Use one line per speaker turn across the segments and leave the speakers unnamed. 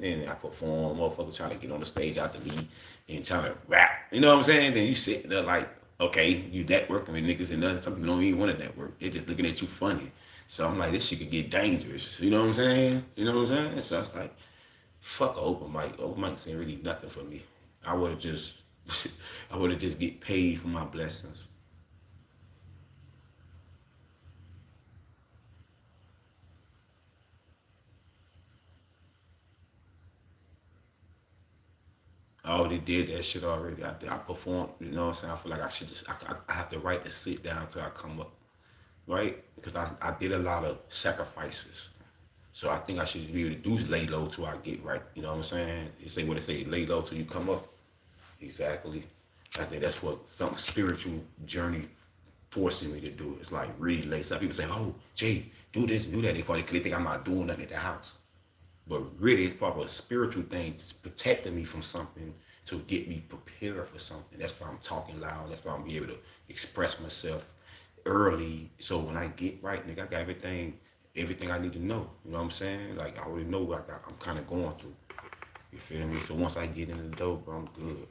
and I perform, motherfuckers trying to get on the stage after me and trying to rap. You know what I'm saying? Then you sitting there like, okay, you networking with niggas and nothing. Some people don't even want to network. They're just looking at you funny. So I'm like, this shit could get dangerous. You know what I'm saying? You know what I'm saying? So I was like, fuck an open mic. Open mics ain't really nothing for me. I would have just, I would have just get paid for my blessings. I already did that shit already. I performed. You know what I'm saying? I feel like I should just, I have the right to sit down till I come up, right? Because I did a lot of sacrifices. So I think I should be able to do lay low till I get right. You know what I'm saying? They say what they say, lay low till you come up. Exactly. I think that's what some spiritual journey forcing me to do. It's like really late. Some people say, "Oh, Jay, do this, do that." They probably think I'm not doing nothing at the house, but really, it's probably a spiritual thing, it's protecting me from something to get me prepared for something. That's why I'm talking loud. That's why I'm be able to express myself early. So when I get right, nigga, I got everything I need to know. You know what I'm saying? Like I already know what I'm kind of going through. You feel me? So once I get in the door, bro, I'm good.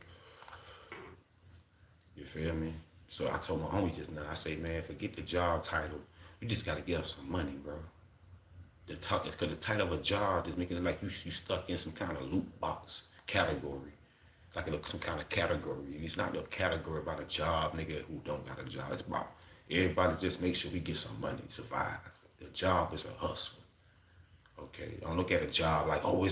You feel me? So I told my homie just now, I say, man, forget the job title. You just gotta get us some money, bro. The talk is because the title of a job is making it like you stuck in some kind of loot box category. Like some kind of category. And it's not a category about a job, nigga, who don't got a job. It's about everybody just make sure we get some money, survive. The job is a hustle. Okay, don't look at a job like, oh,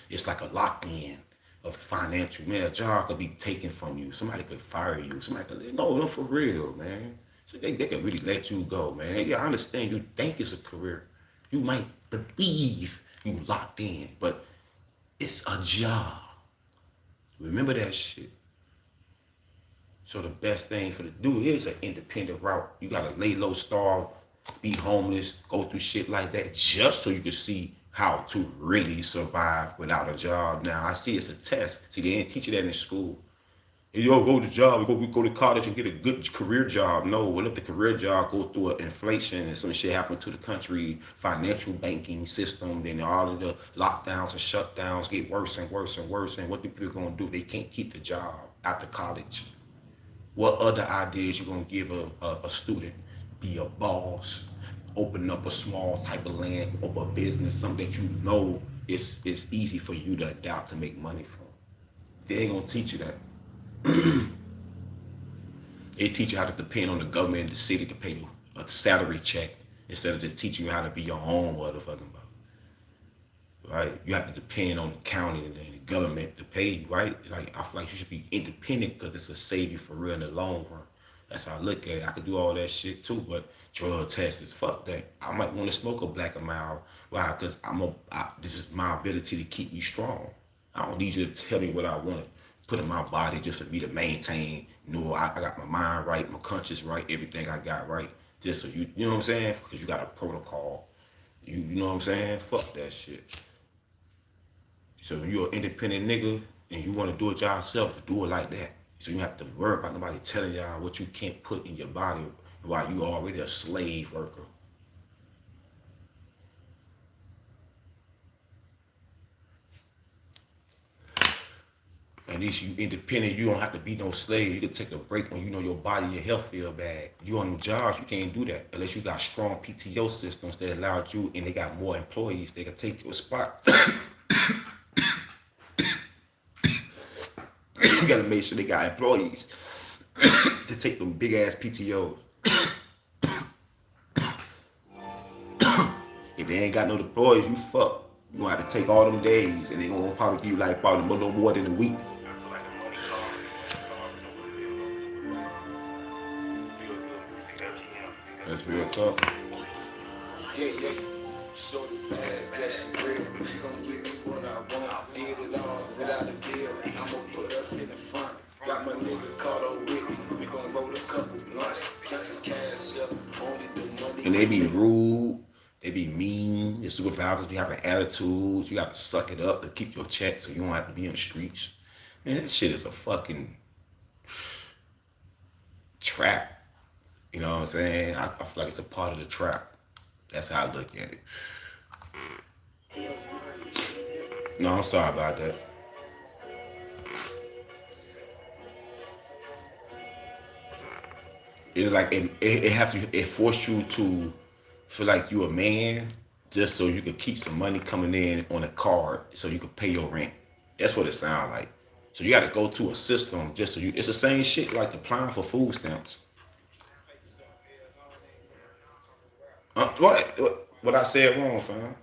it's like a lock-in of financial. Man, a job could be taken from you. Somebody could fire you. Somebody could, no, for real, man. So they could really let you go, man. Yeah, I understand you think it's a career. You might believe you locked in, but it's a job. Remember that shit. So the best thing for to do is an independent route. You gotta lay low, starve, be homeless, go through shit like that, just so you can see how to really survive without a job. Now I see it's a test. See, they didn't teach you that in school. Hey, yo, go to job, go to college and get a good career job. No, what if the career job go through an inflation and some shit happen to the country, financial banking system, then all of the lockdowns and shutdowns get worse and worse and worse. And what the people gonna do? They can't keep the job after college. What other ideas you gonna give a student? Be a boss, open up a small type of land, open a business, something that you know is easy for you to adapt to make money from. They ain't gonna teach you that. They teach you how to depend on the government and the city to pay you a salary check instead of just teaching you how to be your own motherfucking boss. Right? You have to depend on the county and the government to pay you, right? It's like I feel like you should be independent because it's a save you for real in the long run. That's how I look at it. I could do all that shit too, but drug tests is fuck that. I might want to smoke a black a mile. Why? Because this is my ability to keep me strong. I don't need you to tell me what I want to put in my body just for me to maintain. You know, I got my mind right, my conscience right, everything I got right. Just so you know what I'm saying? Because you got a protocol. You know what I'm saying? Fuck that shit. So when you're an independent nigga and you want to do it yourself, do it like that. So you don't have to worry about nobody telling y'all what you can't put in your body while you already a slave worker. At least you independent, you don't have to be no slave. You can take a break when you know your body, your health feel bad. You on the jobs, you can't do that unless you got strong PTO systems that allowed you and they got more employees, they can take your spot. You gotta make sure they got employees to take them big ass PTOs. If they ain't got no employees, you fuck. You gonna have to take all them days and they gonna probably give you like probably a little more than a week. That's real talk. Yeah, yeah. So the bad, yes, she real. She gon' give me what I want. Did it all without a deal. I'ma put us in the front. Got my nigga caught on with me. We gon' roll a couple blunts. Get this cash up. Only the money. And they be rude. They be mean. Your supervisors be having attitudes. You gotta suck it up to keep your check so you don't have to be in the streets. Man, that shit is a fucking trap. You know what I'm saying? I feel like it's a part of the trap. That's how I look at it. No, I'm sorry about that. It's like it has to it force you to feel like you a man just so you could keep some money coming in on a card so you could pay your rent. That's what it sounds like. So you got to go to a system just so you. It's the same shit like applying for food stamps. What I said wrong, fam?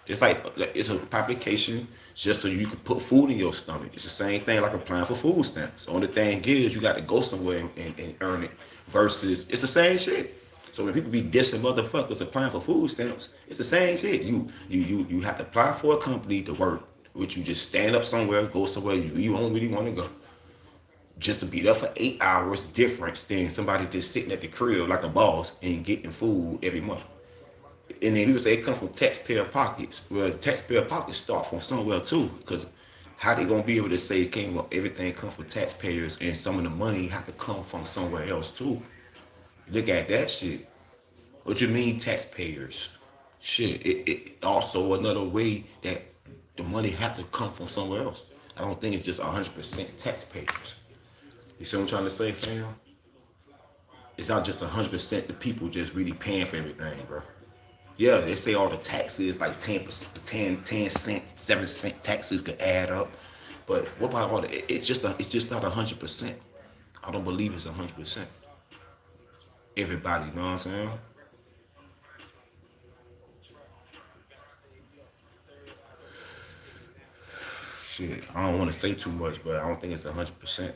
It's like it's a application just so you can put food in your stomach. It's the same thing like applying for food stamps. The only thing is you got to go somewhere and earn it. Versus it's the same shit. So when people be dissing motherfuckers applying for food stamps, it's the same shit. You have to apply for a company to work, which you just stand up somewhere, go somewhere you don't really want to go just to be there for 8 hours difference than somebody just sitting at the crib like a boss and getting food every month. And then people say it comes from taxpayer pockets. Well, taxpayer pockets start from somewhere too, because how they gonna be able to say it came up everything comes from taxpayers and some of the money have to come from somewhere else too? Look at that shit. What you mean taxpayers? Shit, it also another way that the money have to come from somewhere else. I don't think it's just 100% taxpayers. You see what I'm trying to say, fam? It's not just 100% the people just really paying for everything, bro. Yeah, they say all the taxes like 10%, 10 cents, 7 cent taxes could add up. But what about all the? It's just not 100%. I don't believe it's 100%. Everybody, you know what I'm saying? Shit, I don't want to say too much, but I don't think it's 100%.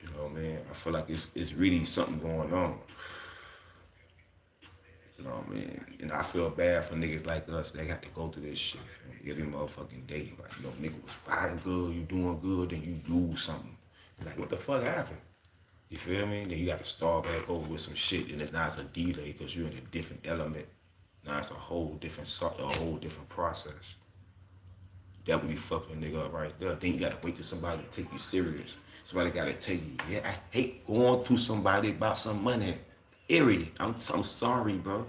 You know, man. I feel like it's really something going on. You know what I mean? And I feel bad for niggas like us. They got to go through this shit every motherfucking day. Like, nigga was fighting good, you doing good, then you lose something. Like, what the fuck happened? You feel me? Then you got to start back over with some shit, and it's not a delay because you're in a different element. Now it's a whole different, a whole different process. That would be fucking a nigga up right there. Then you gotta wait till somebody to take you serious. Somebody gotta tell you, yeah, I hate going to somebody about some money. Period. I'm sorry, bro.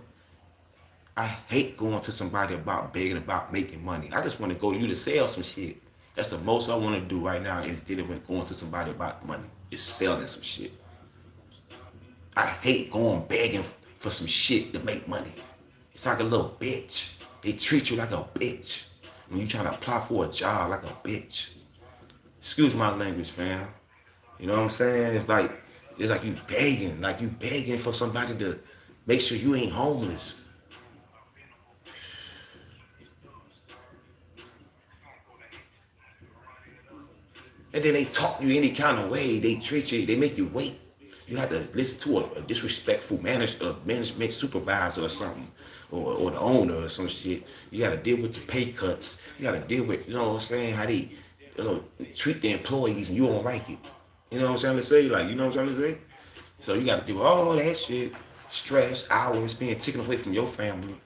I hate going to somebody about begging about making money. I just want to go to you to sell some shit. That's the most I want to do right now instead of going to somebody about money. Is selling some shit. I hate going begging for some shit to make money. It's like a little bitch. They treat you like a bitch when you trying to apply for a job like a bitch. Excuse my language, fam. You know what I'm saying? It's like you begging for somebody to make sure you ain't homeless. And then they talk to you any kind of way. They treat you, they make you wait. You have to listen to a disrespectful management supervisor or something, or the owner or some shit. You got to deal with the pay cuts. You got to deal with, you know what I'm saying, how they, treat the employees and you don't like it. You know what I'm trying to say? Like, you know what I'm trying to say? So you got to do all that shit, stress, hours, being taken away from your family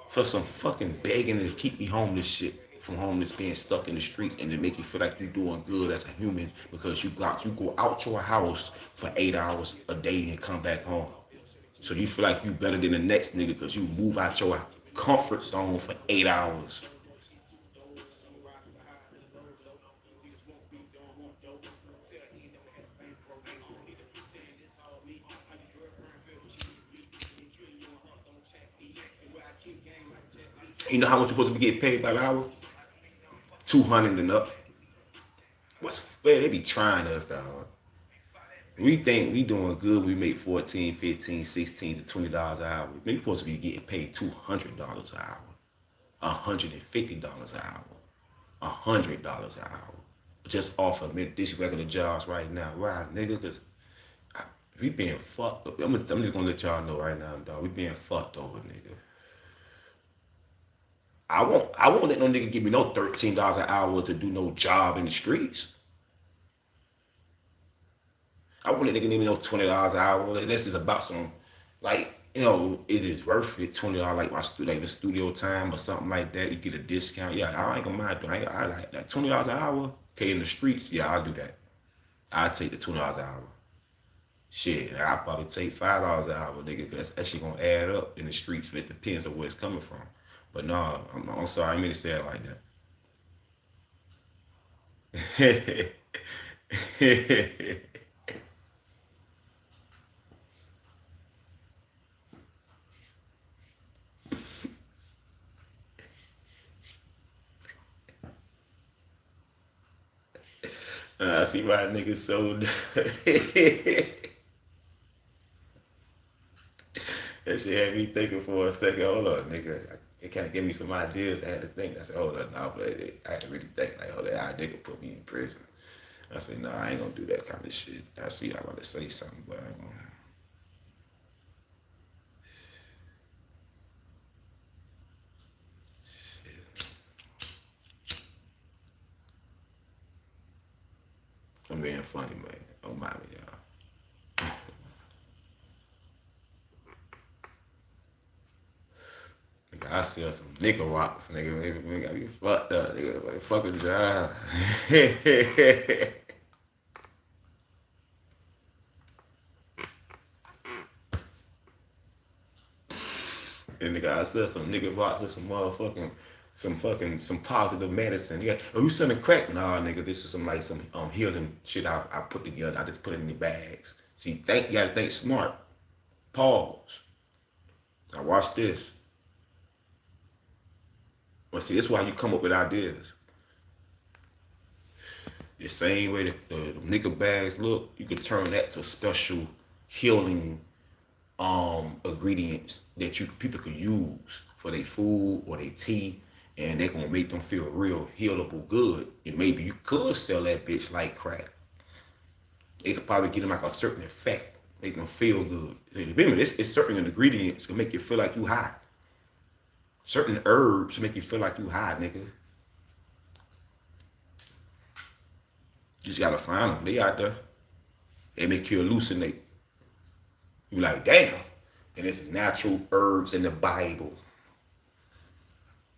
for some fucking begging to keep me homeless shit. From homeless being stuck in the streets and to make you feel like you're doing good as a human because you go out your house for 8 hours a day and come back home. So you feel like you better than the next nigga because you move out your comfort zone for 8 hours. You know how much you're supposed to be getting paid by the hour? 200 and up. Man, they be trying us, dog. We think we doing good. We make 14, 15, 16 to $20 an hour. We supposed to be getting paid $200 an hour, $150 an hour, $100 an hour, just off of this regular jobs right now. Right, nigga? Cause we being fucked up. I'm just gonna let y'all know right now, dog. We being fucked over, nigga. I won't let no nigga give me no $13 an hour to do no job in the streets. I won't let nigga give me no $20 an hour. Like, this is about some, like, it is worth it. $20 like like the studio time or something like that. You get a discount. Yeah, I ain't gonna mind doing. I like that $20 an hour. Okay, in the streets, yeah, I'll do that. I'll take the $20 an hour. Shit, I'll probably take $5 an hour, nigga, because that's actually gonna add up in the streets. But it depends on where it's coming from. But no, I'm sorry, I didn't mean to say it like that. I see why niggas so. That shit had me thinking for a second. Hold on, nigga. It kind of gave me some ideas. I had to think. I said, hold on, now, but I had to really think. Like, oh, that idea could put me in prison. I said, no, I ain't gonna do that kind of shit. I see I want to say something, but I ain't gonna. Shit. I'm being funny, man. Don't mind me, y'all. Nigga, I sell some nigga rocks, nigga. Maybe got me fucked up, nigga. Like, fucking job. And nigga, I sell some nigga rocks with some motherfucking, some positive medicine. Yeah, oh, you selling crack? Nah, nigga, this is some like some healing shit I put together. I just put it in the bags. See, you gotta think smart. Pause. Now watch this. Well, see, this is why you come up with ideas. The same way that the nigga bags look, you could turn that to special healing ingredients that you people could use for their food or their tea, and they're gonna make them feel real healable good. And maybe you could sell that bitch like crack. It could probably get them like a certain effect, make them feel good. Remember, it's certain ingredients can make you feel like you high. Certain herbs make you feel like you high, nigga. You just gotta find them. They out there. They make you hallucinate. You like, damn. And it's natural herbs in the Bible.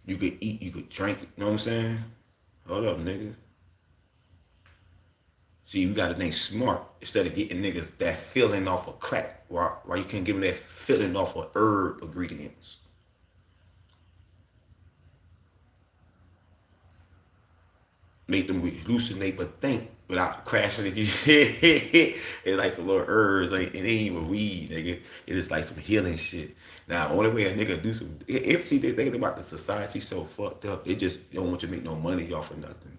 You could eat, you could drink it. You know what I'm saying? Hold up, nigga. See, you gotta think smart instead of getting niggas that feeling off of crack. Why you can't give them that feeling off of herb ingredients? Make them hallucinate but think without crashing it. It's like some little herbs, like it ain't even weed, nigga. It is like some healing shit. Now, the only way a nigga do some, if see they thinking about the society so fucked up, they don't want you to make no money off of nothing.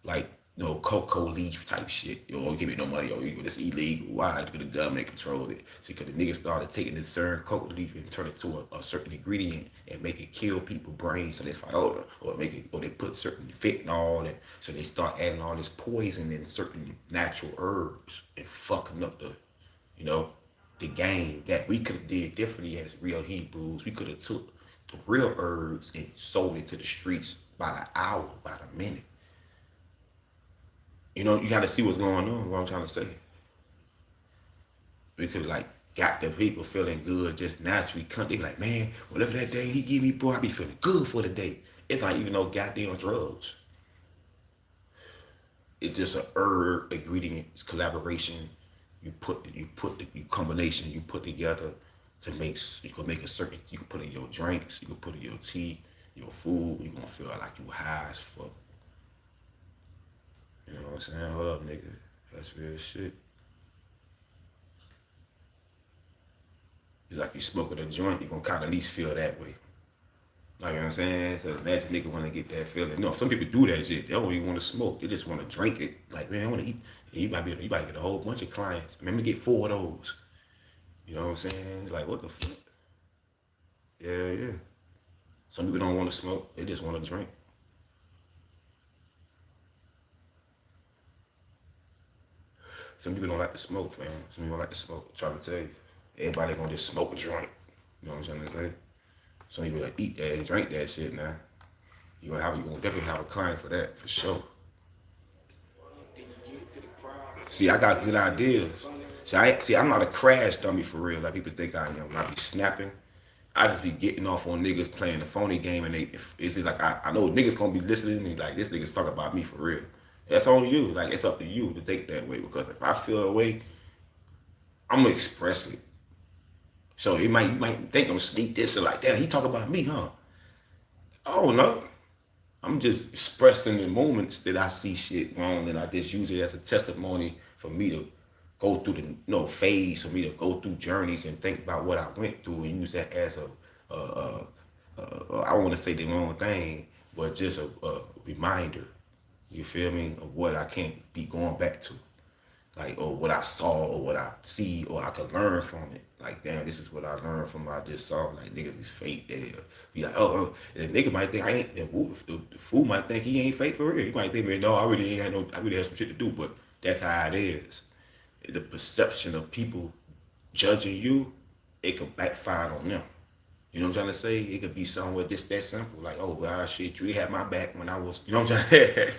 Like no cocoa leaf type shit. You don't give me no money, or it's illegal. Why? Because the government controlled it. See, because the niggas started taking this certain cocoa leaf and turn it to a certain ingredient and make it kill people's brains, so they fight over, or make it, or they put certain fentanyl, and so they start adding all this poison in certain natural herbs and fucking up the, you know, the game that we could have did differently as real Hebrews. We could have took the real herbs and sold it to the streets by the hour, by the minute. You know, you got to see what's going on. What I'm trying to say, we could like got the people feeling good just naturally. They be like, man, whatever that day he give me, boy, I be feeling good for the day. It's like even no goddamn drugs. It's just a herb ingredient. It's collaboration. You combination you put together to make, you can make a certain, you can put in your drinks, you can put in your tea, your food. You gonna feel like you high as fuck. You know what I'm saying? Hold up, nigga. That's real shit. It's like you smoking a joint, you gonna kind of at least feel that way. Like, you know what I'm saying? So imagine nigga want to get that feeling. No, some people do that shit. They don't even want to smoke. They just want to drink it. Like, man, I want to eat. And you might get a whole bunch of clients. Let me get 4 of those. You know what I'm saying? Like, what the fuck? Yeah, yeah. Some people don't want to smoke. They just want to drink. Some people don't like to smoke, fam. Some people don't like to smoke. I'm trying to tell you. Everybody gonna just smoke a joint. You know what I'm trying to say? Some people like eat that and drink that shit now. You gonna definitely have a client for that, for sure. See, I got good ideas. I'm not a crash dummy for real. Like people think I am. I be snapping. I just be getting off on niggas playing the phony game, and it's like I know niggas gonna be listening and like this nigga's talking about me for real. That's on you. Like it's up to you to think that way, because if I feel a way, I'm gonna express it. So you might think I'm sneak this or like, damn, he talk about me, huh? I don't know. I'm just expressing the moments that I see shit wrong, and I just use it as a testimony for me to go through the phase, for me to go through journeys and think about what I went through, and use that as I don't want to say the wrong thing, but just a reminder. You feel me, of what I can't be going back to, like, or what I saw or what I see or I could learn from it. Like, damn, this is what I learned from what I just saw. Like, niggas is fake. They be like, oh, and the nigga might think I ain't. The fool might think he ain't fake for real. He might think, man, no, I really ain't had no. I really had some shit to do. But that's how it is. The perception of people judging you, it could backfire on them. You know what I'm trying to say? It could be somewhere just that simple. Like, oh, well, shit, you had my back when I was, you know what I'm trying to say?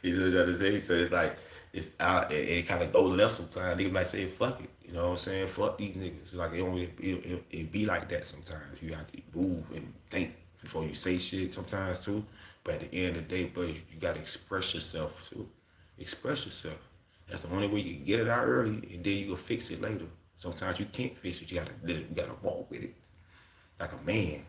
You know what I'm trying to say? So it's like, it's out, it kind of go left sometimes. Niggas might say, fuck it. You know what I'm saying? Fuck these niggas. Like, it be like that sometimes. You have to move and think before you say shit sometimes too. But at the end of the day, bro, you got to express yourself too. Express yourself. That's the only way you can get it out early, and then you can fix it later. Sometimes you can't fix it. You gotta walk with it like a man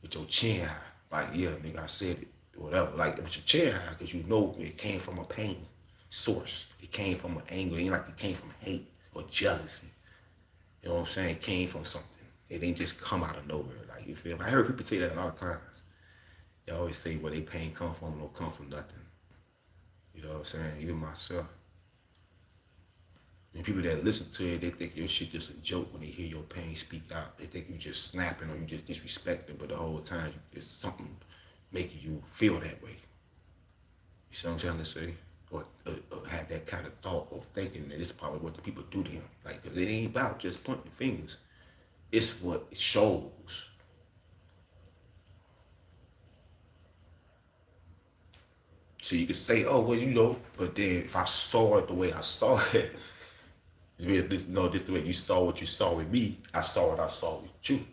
with your chin high. Like, yeah, nigga, I said it, whatever. Like, with your chin high, because you know it came from a pain source. It came from an anger. It ain't like it came from hate or jealousy. You know what I'm saying? It came from something. It ain't just come out of nowhere. Like, you feel me? I heard people say that a lot of times. They always say where they pain come from don't come from nothing. You know what I'm saying? Even myself. And people that listen to it, they think your shit just a joke when they hear your pain speak out. They think you just snapping or you just disrespecting, but the whole time it's something making you feel that way. You see what I'm trying to say? Or have that kind of thought of thinking that it's probably what the people do to him. Like, cause it ain't about just pointing fingers. It's what it shows. So you could say, oh, well, but then if I saw it the way I saw it, just the way you saw what you saw with me, I saw what I saw with you.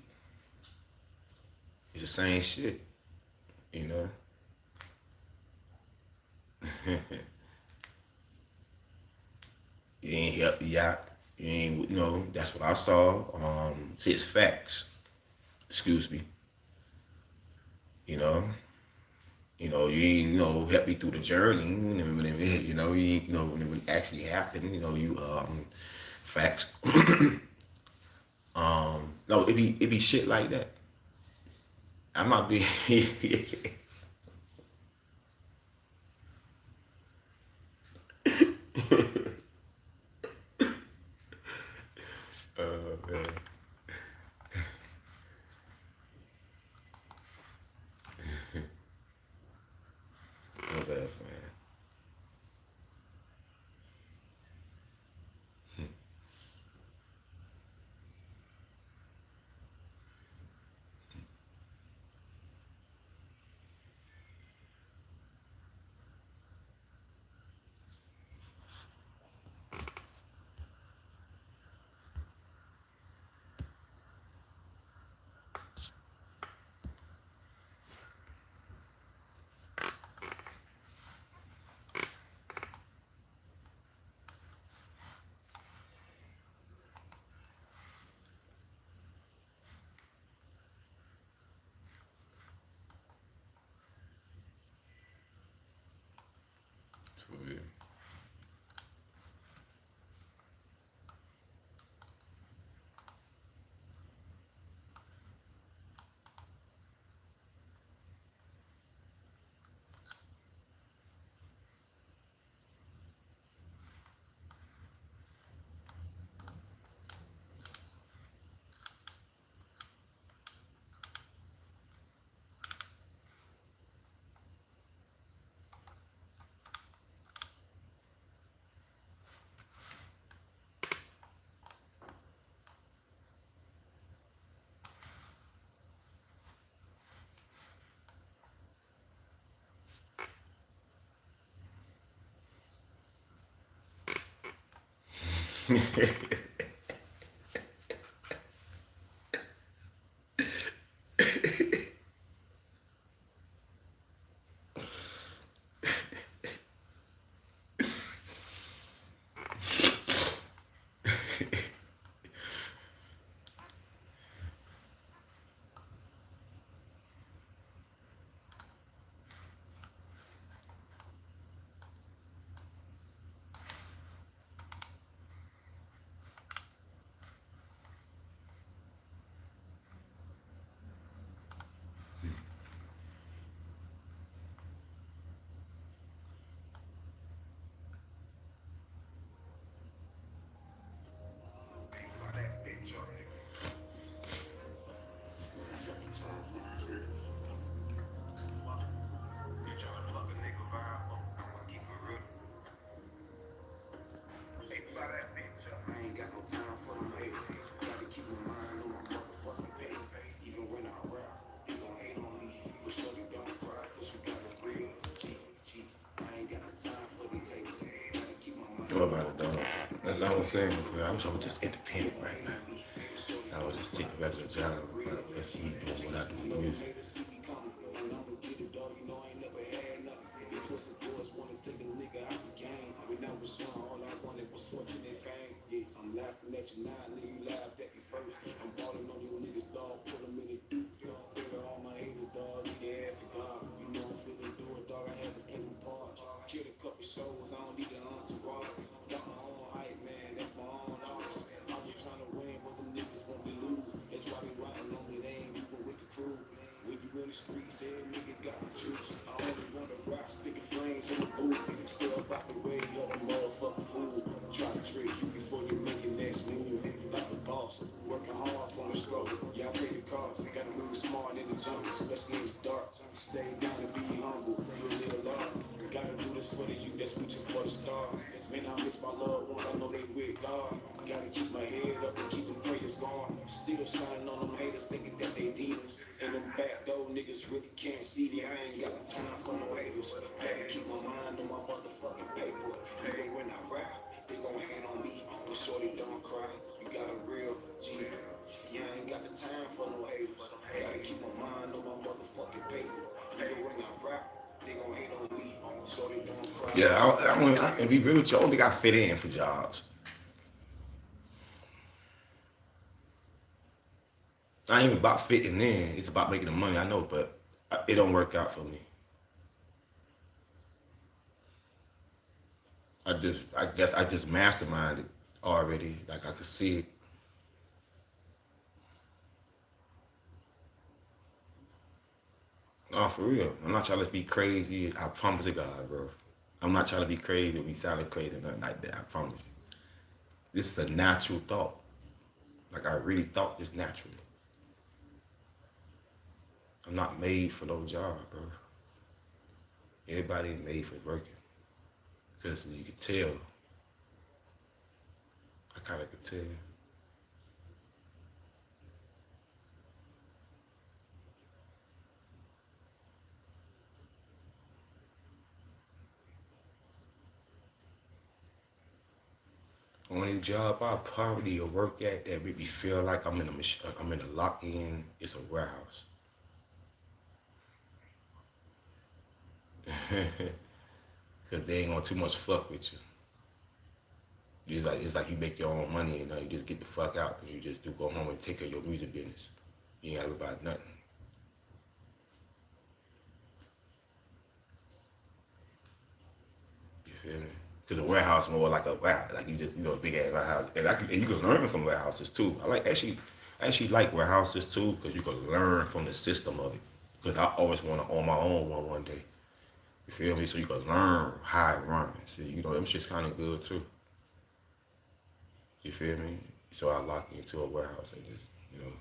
It's the same shit, you know? You ain't help me out. You ain't, that's what I saw. It's facts. Excuse me. You know? You ain't, help me through the journey. You ain't, when it actually happened, facts. No, it be shit like that. I might be. Man. No bad, man. For real. What about it, dog? That's all I'm saying. Bro. I wish I was just independent right now. I would just take a regular job, but that's me doing what I do with music. Yeah, and be real with you, I don't think I fit in for jobs. I ain't even about fitting in. It's about making the money. I know, but it don't work out for me. I guess I just masterminded already. Like I could see it. Oh, for real. I'm not trying to be crazy. I promise to God, bro. I'm not trying to be crazy or be sounding crazy or nothing like that. I promise you. This is a natural thought. Like I really thought this naturally. I'm not made for no job, bro. Everybody ain't made for working. Because you could tell. I kind of could tell. Only job I probably or work at that make me feel like I'm in a lock in. It's a warehouse. Cause they ain't gonna too much fuck with you. It's like you make your own money and you just get the fuck out and you just do go home and take care of your music business. You ain't gotta worry about nothing. You feel me? Cause a warehouse more like a warehouse, like you just a big ass warehouse, and you can learn from warehouses too. I actually like warehouses too, cause you can learn from the system of it. Cause I always want to own my own one day. You feel me? So you can learn how it runs. Them shit's kind of good too. You feel me? So I lock into a warehouse and just, you know.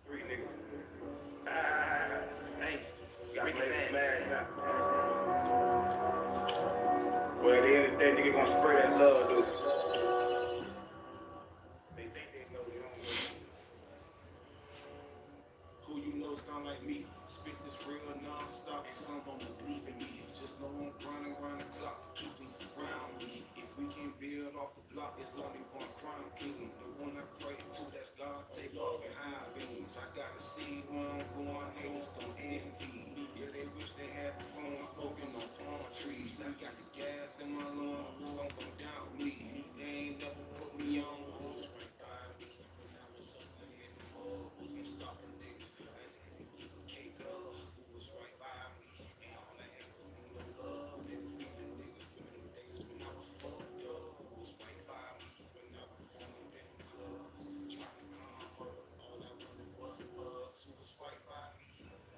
Three niggas. Hey, got players mad now. Well, at the end of the day, nigga gonna spray that love, dude. They think they know, they don't know.
Who you know sound like me? Spit this real non-stop. Some don't believe in me. Just know I'm grinding around the clock, keeping around me. If we can build off the block, it's only one crime king. The one I pray to, that's God. Take off in high beams. I gotta see where I'm going. Haters gon' envy. Yeah, they wish they had the phone smoking on palm trees. I got the gas in my lungs. Some gon' doubt me. They ain't never put me on. Who's right by me? When I was hustling in the mud, who's gon' stop a nigga? Who was right by me, and all I had was need no love. Didn't feel a nigga from them days when I was fucked up. Who was right by me when I was performing in them clubs, trying to calm her. All I wanted was a buzz. Who was right by me?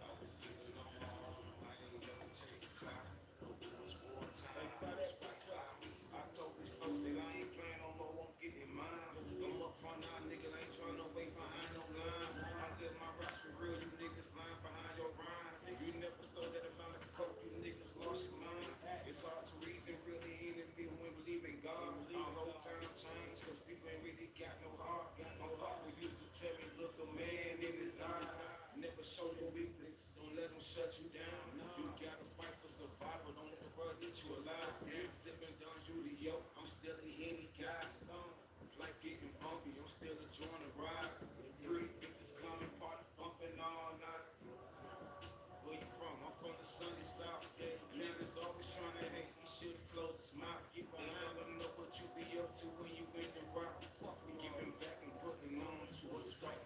I was living on my own. I ain't never chased clout. But it was wartime. Who was right by me? I told these folks that I ain't playing no more. Won't get in mine. I'm up front now, nigga. I ain't trying to wait behind no line. I live my raps for real. You niggas lying behind your rhymes. You never saw that amount of coke. You niggas lost your mind. It's hard to reason really in it when we believe in God. Our whole time changed cause people ain't really got no heart. My papa used to tell me, look a man in his eye. Never show your weakness. Don't let them shut you down. You gotta fight for survival. Don't let the world eat you alive. Sipping down through the yoke. I'm still a henny guy. Life getting bumpy. I'm still enjoying the ride. Three bitches coming, party bumping all night. Where you from? I'm from the sunny south. Niggas always trying to hate. You should close his mouth. They never know what you be up to when you in the rock. We giving back and putting on to what's right.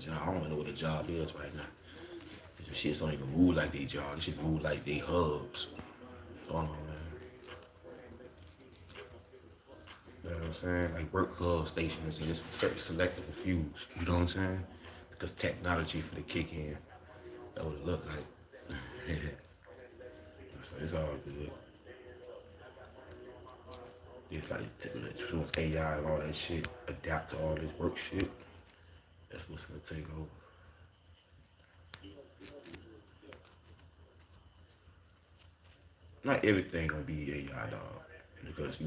job. I don't even know what a job is right now. This shit don't even move like they job. This shit move like they hubs. Hold on, man. You know what I'm saying? Like work hub stations and just certain selective a few. You know what I'm saying? Because technology for the kick in. That what it look like. So it's all good. It's like as soon as AI and all that shit adapt to all this work shit, that's what's gonna take over. Not everything gonna be AI, dog, because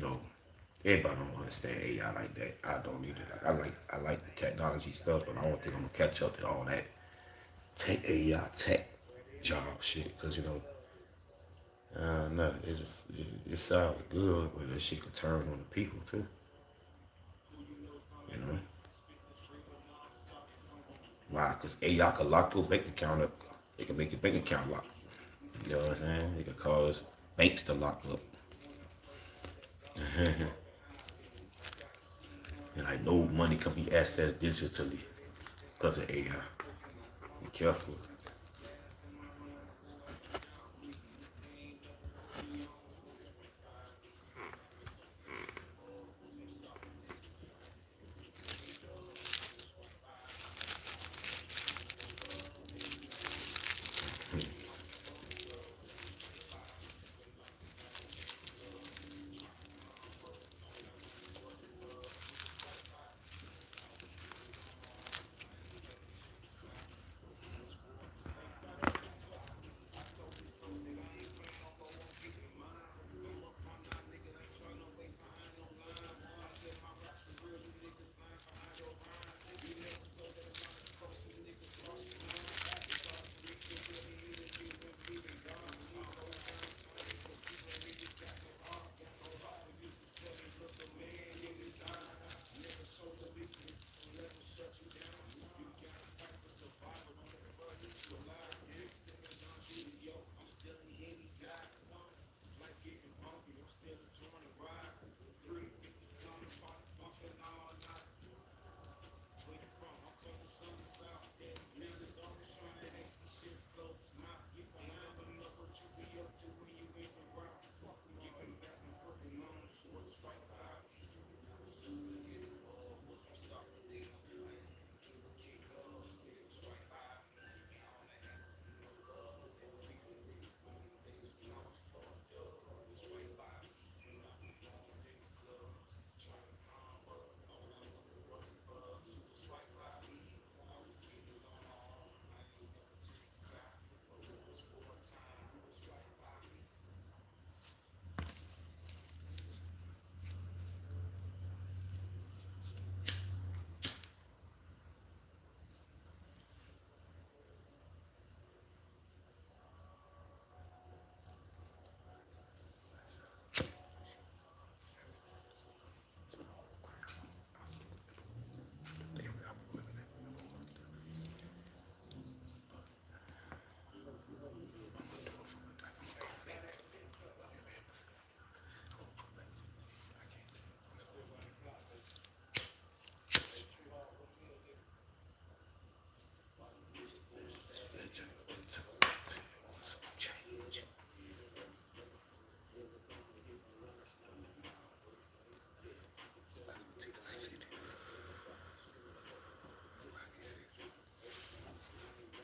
everybody don't understand AI like that. I don't either. Like the technology stuff, but I don't think I'm gonna catch up to all that tech AI tech job shit, because no, it sounds good, but that shit could turn on the people too. You know why? Because AI could lock your bank account up. It can make your bank account lock. You know what I'm saying? It could cause banks to lock up. And like no money can be accessed digitally because of AI. Be careful.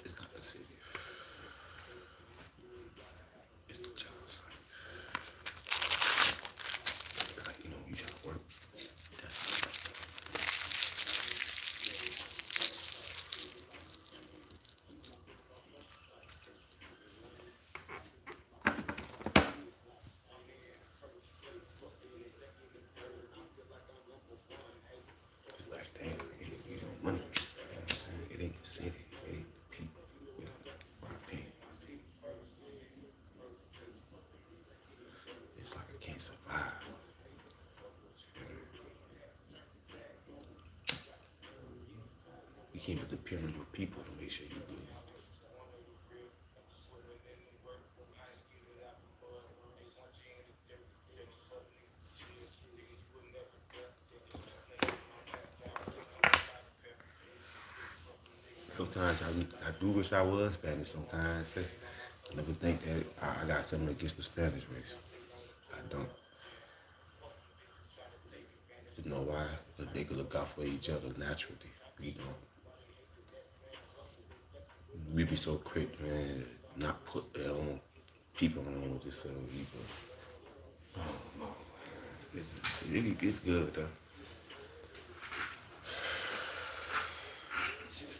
It's not the city. It's the job site. Like you try to work. It's like damn, you know money. You know what I'm saying? It ain't the city. It ain't the people. My opinion. It's like I can't survive. You can't depend on your people to make sure you're good. Sometimes I do wish I was Spanish. Sometimes I never think that I got something against the Spanish race. I don't. You know why? Because they could look out for each other naturally. We don't. We be so quick, man, not put their own people on just so evil. Oh, no, man. It's good, though.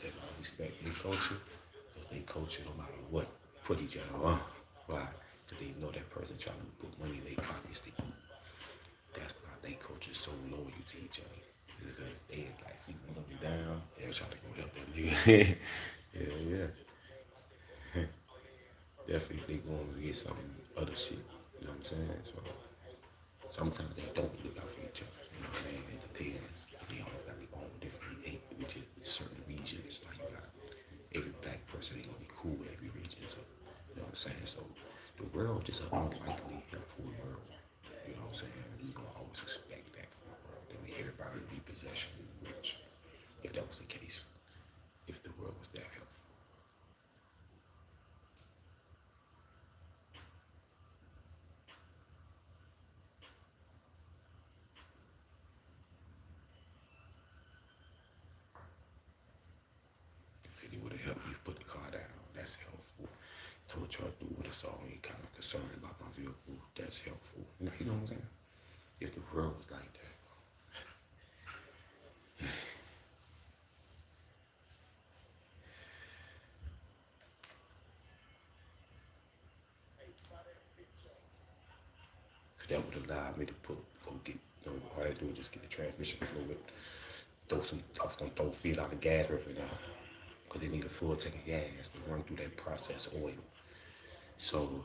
That's why I respect their culture, because they culture, no matter what, put each other on. Why? Because they know that person trying to put money in their pockets to eat. That's why they culture is so loyal to each other. Because they like see one of them down, they'll try to go help that nigga. Yeah, yeah. Definitely they going to get some other shit. You know what I'm saying? So sometimes they don't look out for each other. You know what I mean? It depends. They all got their own different hate, which is certain regions. Like you got every black person ain't gonna be cool with every region. So you know what I'm saying? So the world just an unlikely helpful world. You know what I'm saying? We gonna always expect that from the world. That mean everybody would be possession rich. If that was the case. If the world was that helpful. If he would have helped me put the car down, that's helpful. Told y'all do what it's all any kind of concern about my vehicle, that's helpful. You know what I'm saying? If the world was like that. Cause that would allow me to go get, all I do is just get the transmission fluid, I was gonna throw feed out the gas right now. Cause they need a full tank of gas to run through that process oil. So,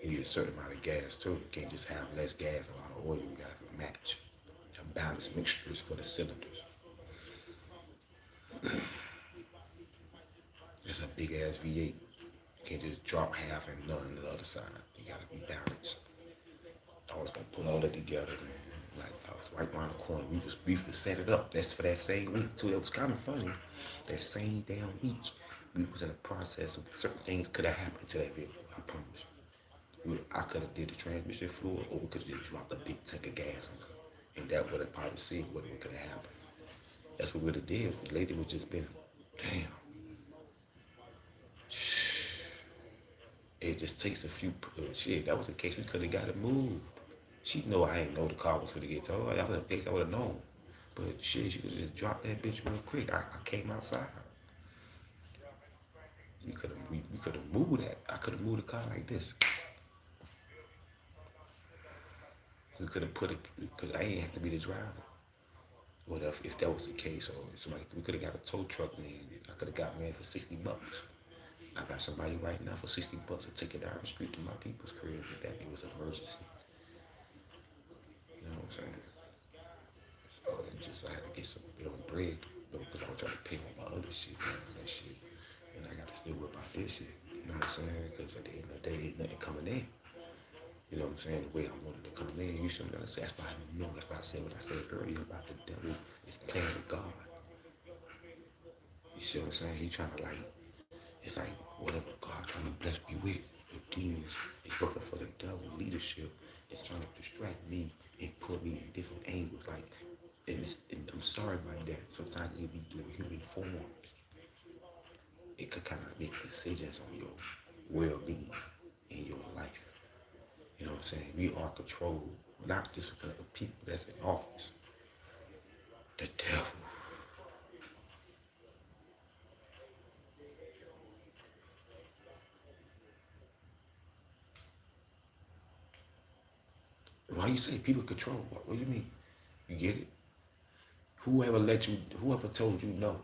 you need a certain amount of gas too. You can't just have less gas and a lot of oil. You gotta have a match. A balanced mixtures for the cylinders. It's a big ass V8. You can't just drop half and none on the other side. You gotta be balanced. I was gonna put all that together, man. Like I was right around the corner. We set it up. That's for that same week too. It was kind of funny. That same damn week, we was in the process of certain things could have happened to that vehicle. I promise. I could have did the transmission fluid, or we could have just dropped a big tank of gas on it, and that would have probably seen what could have happened. That's what we would have did. If the lady would just been, damn. It just takes a few. Shit, that was the case. We could have got it moved. She know I ain't know the car was for the get towed. That was the case I would have known. But shit, she could just drop that bitch real quick. I came outside. We could have moved that. I could have moved the car like this. We could have put it. Cause I ain't have to be the driver. What if that was the case, or somebody we could have got a tow truck man. I could have got man for $60. I got somebody right now for $60 to take it down the street to my people's crib if that was an emergency. You know what I'm saying? So I had to get some bread because I was trying to pay for my other shit, man, that shit. And I got to still worry about this shit. You know what I'm saying? Because at the end of the day, ain't nothing coming in. You know what I'm saying? The way I wanted to come in, you should know. That's why I know. That's why I said what I said earlier about the devil is playing with God. You see what I'm saying? He trying to it's like whatever God trying to bless me with, the demons is working for the devil leadership. It's trying to distract me and put me in different angles. And I'm sorry about that. Sometimes it be doing human forms. It could kind of make decisions on your well-being in your life. You know what I'm saying? We are controlled not just because the people that's in office, the devil. Why you say people control? What do you mean? You get it? Whoever told you no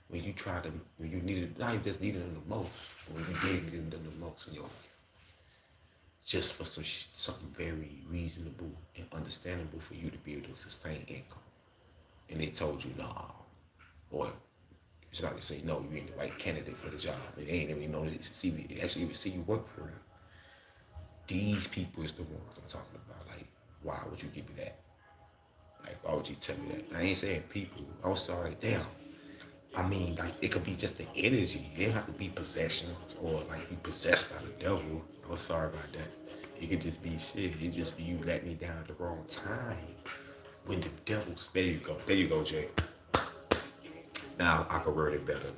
when you tried to, when you needed, not even just needed them the most, but when you did need them the most in your life, just for something very reasonable and understandable for you to be able to sustain income, and they told you nah, or it's not to say no, you ain't the right candidate for the job. It ain't even know that actually even see you work for real. These people is the ones I'm talking about. Like, why would you give me that? Like, why would you tell me that? I ain't saying people. I'm sorry, damn. I mean, like it could be just the energy. It doesn't have to be possession or like you possessed by the devil. I'm sorry about that. It could just be shit. It just be you let me down at the wrong time. When the devil's there you go. There you go, Jay. Now I could word it better.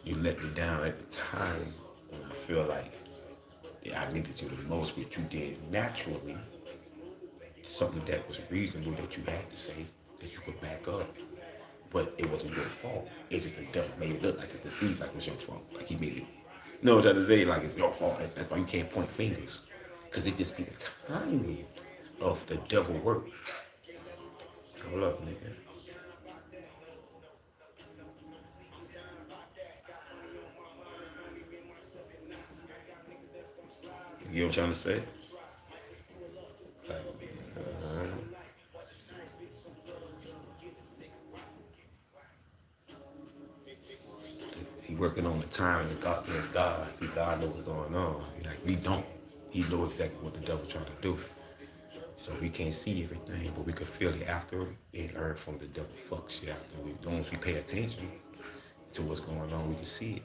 You let me down at the time when I feel like yeah, I needed you the most, which you did naturally. Something that was reasonable that you had to say, that you could back up. But it wasn't your fault. It just the devil made it look like it deceived like it was your fault. Like he made it. You know what I'm trying to say? Like it's your fault. That's why you can't point fingers. Because it just be the timing of the devil work. Hold up, nigga. You get what I'm trying to say? Like, he working on the time and God is God. See, God knows what's going on. Like we don't. He know exactly what the devil trying to do. So we can't see everything, but we can feel it after and learn from the devil fuck shit after. As long as we pay attention to what's going on, we can see it.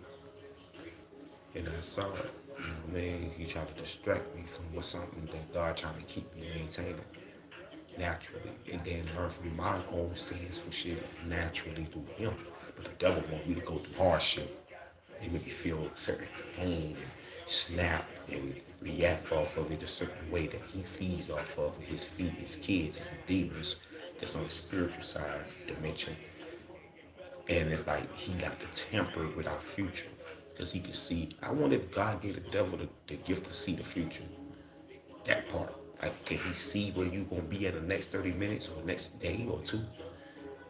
And I saw it. You know what I mean? He tried to distract me from what's something that God trying to keep me maintaining naturally. And then learn from my own stance for shit naturally through him. But the devil want me to go through hard shit. It make me feel certain pain and snap and react off of it a certain way that he feeds off of his feet, his kids, his demons that's on the spiritual side dimension. And it's like he got to temper with our future. Because he can see. I wonder if God gave the devil the gift to see the future. That part. Like, can he see where you gonna be at the next 30 minutes or next day or two?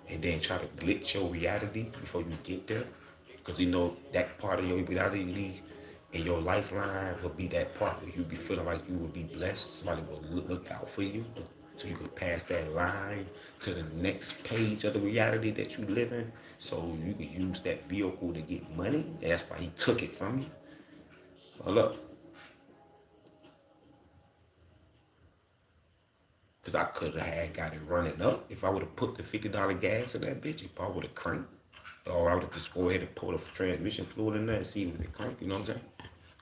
And then try to glitch your reality before you get there? Because you know that part of your reality and your lifeline will be that part where you be feeling like you will be blessed. Somebody will look out for you. So you could pass that line to the next page of the reality that you live in. So you could use that vehicle to get money. And that's why he took it from you. Well, look, because I could have had got it running up if I would have put the $50 gas in that bitch. If I would have cranked. Or I would have just go ahead and pour the transmission fluid in there and see if it cranked, you know what I'm saying?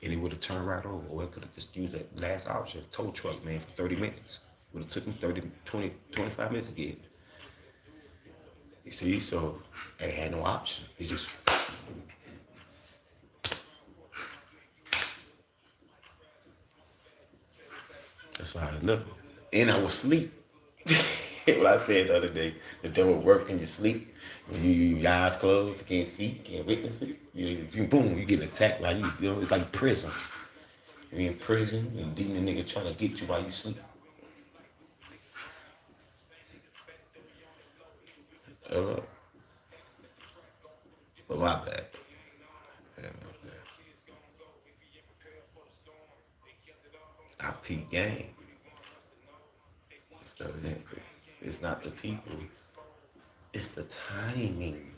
And it would have turned right over. Or I could have just used that last option, tow truck, man, for 30 minutes. Would have took him 30, 20, 25 minutes to get it. You see, so I had no option. It's just, that's why I look. And I was asleep. What I said the other day, the devil work in your sleep. When your eyes closed, you can't see, you can't witness it. Boom, you get attacked while you know, it's like prison. You're in prison and demon nigga trying to get you while you sleep. Uh, but my bad. Yeah, my bad. I peep game. So it's not the people. It's the timing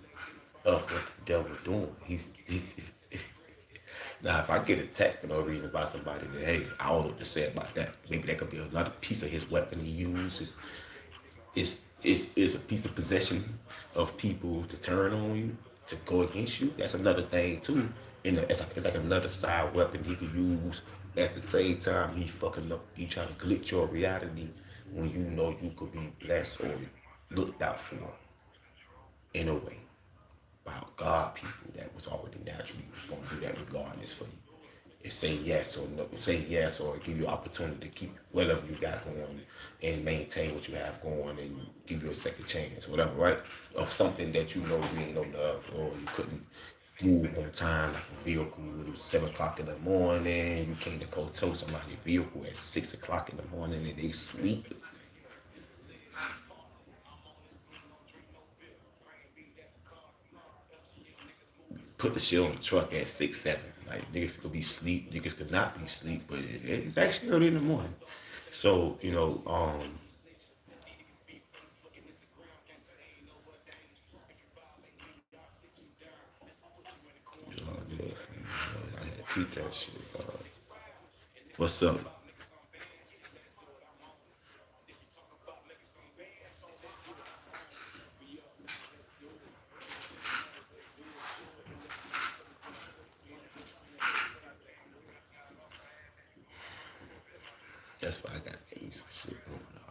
of what the devil doing. He's now if I get attacked for no reason by somebody, then hey, I don't know what to say about that. Maybe that could be another piece of his weapon he uses. Is a piece of possession of people to turn on you, to go against you. That's another thing too. And it's like another side weapon he could use. At the same time, he fucking up. He trying to glitch your reality when you know you could be blessed or looked out for in a way about God people that was already naturally was gonna do that regardless for you. It's say yes or no, say yes or give you opportunity to keep whatever you got going and maintain what you have going and give you a second chance, whatever, right? Of something that you know you ain't know enough or you couldn't move on time, like a vehicle. It was 7 o'clock in the morning. You came to go tow somebody's vehicle at 6 o'clock in the morning and they sleep. Put the shit on the truck at 6, 7. Like niggas could be sleep, niggas could not be sleep, but it's actually early in the morning. So yeah, I had to keep that shit. What's up? That's why I gotta get me some shit going on.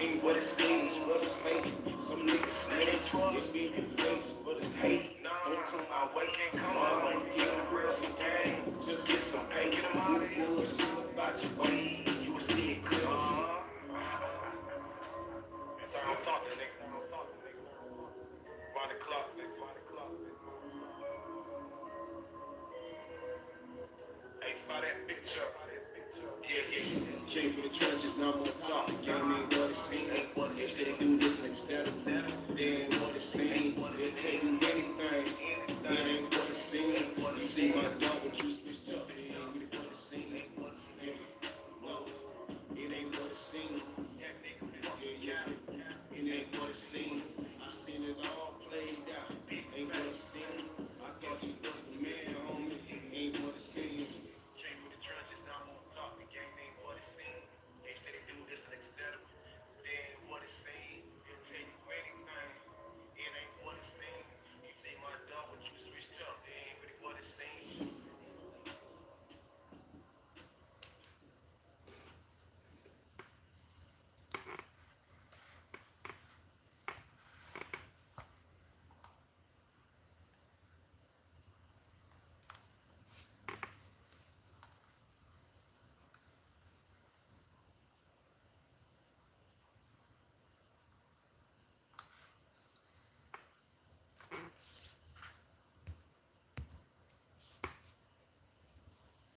Ain't what it seems, but it's fake. Some niggas snake, it be in your face, but it's hate. Don't come my way, can't come my way. Get the real some game, just get some pay. Get them out of here. Bullshit about your way, you will see it clear.
That's how I'm talking, nigga. Round the clock, nigga. Hey, fire that bitch up. Yeah.
Came from the trenches, now I'm on top. Gang